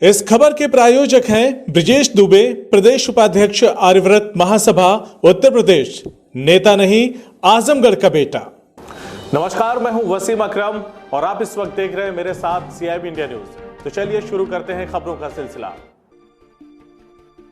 इस खबर के प्रायोजक हैं ब्रिजेश दुबे, प्रदेश उपाध्यक्ष आर्यव्रत महासभा उत्तर प्रदेश, नेता नहीं आजमगढ़ का बेटा। नमस्कार, मैं हूं वसीम अकरम और आप इस वक्त देख रहे हैं मेरे साथ सीआईबी इंडिया न्यूज। तो चलिए शुरू करते हैं खबरों का सिलसिला।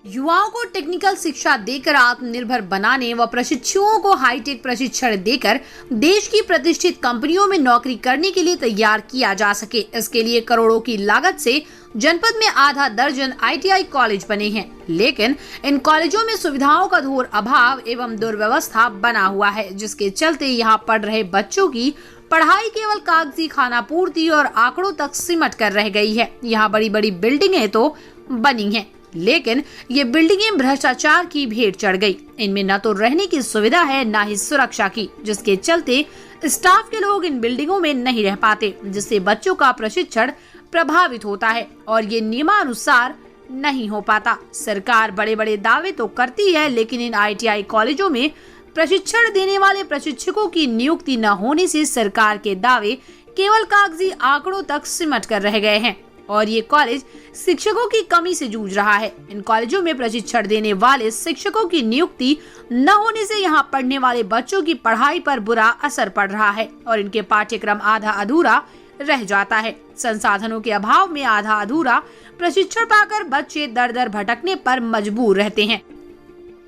युवाओं को टेक्निकल शिक्षा देकर आत्मनिर्भर बनाने व प्रशिक्षुओं को हाईटेक प्रशिक्षण देकर देश की प्रतिष्ठित कंपनियों में नौकरी करने के लिए तैयार किया जा सके, इसके लिए करोड़ों की लागत से जनपद में आधा दर्जन आईटीआई कॉलेज बने हैं, लेकिन इन कॉलेजों में सुविधाओं का घोर अभाव एवं दुर्व्यवस्था बना हुआ है, जिसके चलते यहाँ पढ़ रहे बच्चों की पढ़ाई केवल कागजी खानापूर्ति और आंकड़ों तक सिमट कर रह गई है। यहाँ बड़ी बड़ी बिल्डिंगें तो बनी हैं, लेकिन ये बिल्डिंगें भ्रष्टाचार की भेंट चढ़ गई। इनमें न तो रहने की सुविधा है, न ही सुरक्षा की, जिसके चलते स्टाफ के लोग इन बिल्डिंगों में नहीं रह पाते, जिससे बच्चों का प्रशिक्षण प्रभावित होता है और ये नियमानुसार नहीं हो पाता। सरकार बड़े बड़े दावे तो करती है, लेकिन इन आईटीआई कॉलेजों में प्रशिक्षण देने वाले प्रशिक्षकों की नियुक्ति न होने से सरकार के दावे केवल कागजी आंकड़ों तक सिमट कर रह गए हैं और ये कॉलेज शिक्षकों की कमी से जूझ रहा है। इन कॉलेजों में प्रशिक्षण देने वाले शिक्षकों की नियुक्ति न होने से यहाँ पढ़ने वाले बच्चों की पढ़ाई पर बुरा असर पड़ रहा है और इनके पाठ्यक्रम आधा अधूरा रह जाता है। संसाधनों के अभाव में आधा अधूरा प्रशिक्षण पाकर बच्चे दर दर भटकने पर मजबूर रहते हैं।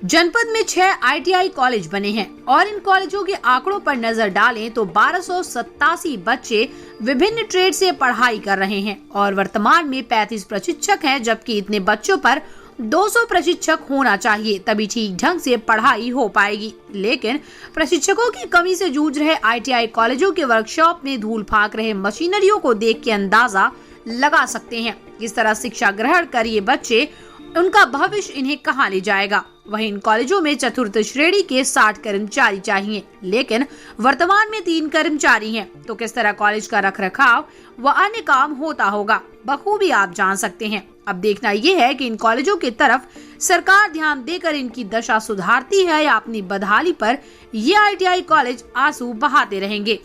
जनपद में 6 आईटीआई कॉलेज बने हैं और इन कॉलेजों के आंकड़ों पर नजर डालें तो 1287 बच्चे विभिन्न ट्रेड से पढ़ाई कर रहे हैं और वर्तमान में 35 प्रशिक्षक हैं, जबकि इतने बच्चों पर 200 प्रशिक्षक होना चाहिए, तभी ठीक ढंग से पढ़ाई हो पाएगी। लेकिन प्रशिक्षकों की कमी से जूझ रहे आईटीआई कॉलेजों के वर्कशॉप में धूल फाक रहे मशीनरियों को देख के अंदाजा लगा सकते हैं किस तरह शिक्षा ग्रहण कर ये बच्चे, उनका भविष्य इन्हें कहाँ ले जाएगा। वहीं इन कॉलेजों में चतुर्थ श्रेणी के 60 कर्मचारी चाहिए, लेकिन वर्तमान में 3 कर्मचारी हैं, तो किस तरह कॉलेज का रखरखाव व अन्य काम होता होगा, बखूबी आप जान सकते हैं। अब देखना यह है कि इन कॉलेजों की तरफ सरकार ध्यान देकर इनकी दशा सुधारती है या अपनी बदहाली पर ये आईटीआई कॉलेज आंसू बहाते रहेंगे।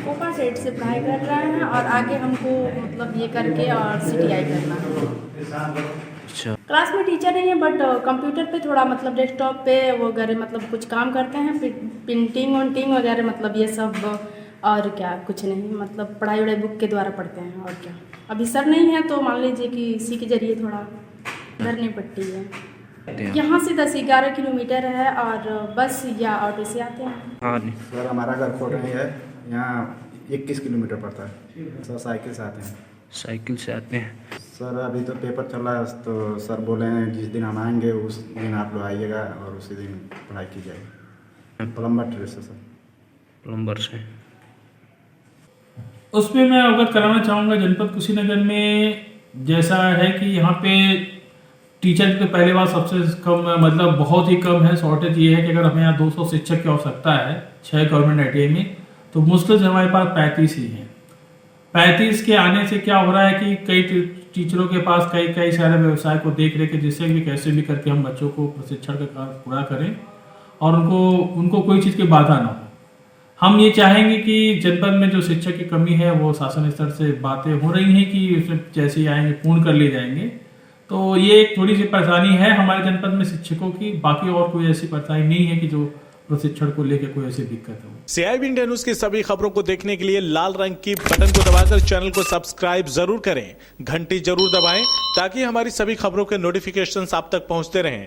कोपा सेट से पढ़ाई कर रहे हैं और आगे हमको मतलब ये करके और सीटीआई करना है। अच्छा, क्लास में टीचर नहीं है, बट कंप्यूटर पे थोड़ा मतलब डेस्कटॉप पे वगैरह मतलब कुछ काम करते हैं, प्रिंटिंग वोटिंग वगैरह मतलब ये सब, और क्या कुछ नहीं, मतलब पढ़ाई वढ़ाई बुक के द्वारा पढ़ते हैं और क्या। अभी सर नहीं है तो मान लीजिए कि इसी के जरिए थोड़ा धरनी पड़ती है। यहाँ से 10-11 किलोमीटर है और बस या ऑटो से आते हैं। हाँ सर हमारा घर कोट नहीं है, यहाँ 21 किलोमीटर पड़ता है। सर साइकिल से आते हैं। साइकिल से आते हैं। सर अभी तो पेपर चल रहा है, तो सर बोले हैं जिस दिन हम आएंगे उस दिन आप लोग आइएगा और उसी दिन पढ़ाई की जाएगी। प्लम्बर ट्रेड से सर। प्लम्बर से उसमें मैं अवगत कराना चाहूँगा, जनपद कुशीनगर में जैसा है कि यहाँ पे टीचर की पहले बार सबसे कम मतलब बहुत ही कम है। शॉर्टेज ये है कि अगर हमें यहाँ 200 शिक्षक की आवश्यकता है 6 गवर्नमेंट आईटीआई में, तो मुश्किल से हमारे पास 35 ही हैं। 35 के आने से क्या हो रहा है कि कई टीचरों के पास कई सारे व्यवसाय को देख रहे कि जिससे भी कैसे भी करके हम बच्चों को प्रशिक्षण का काम पूरा करें और उनको कोई चीज़ की बाधा ना हो। हम ये चाहेंगे कि जनपद में जो शिक्षक की कमी है वो शासन स्तर से बातें हो रही हैं कि उसमें जैसे ही आएंगे पूर्ण कर लिए जाएंगे, तो ये एक थोड़ी सी परेशानी है हमारे जनपद में शिक्षकों की। बाकी और कोई ऐसी परेशानी नहीं है कि जो प्रशिक्षण को लेकर कोई ऐसी दिक्कत हो। सीआईबी इंडिया न्यूज की सभी खबरों को देखने के लिए लाल रंग की बटन को दबाकर चैनल को सब्सक्राइब जरूर करें, घंटी जरूर दबाएं ताकि हमारी सभी खबरों के नोटिफिकेशंस आप तक पहुंचते रहें।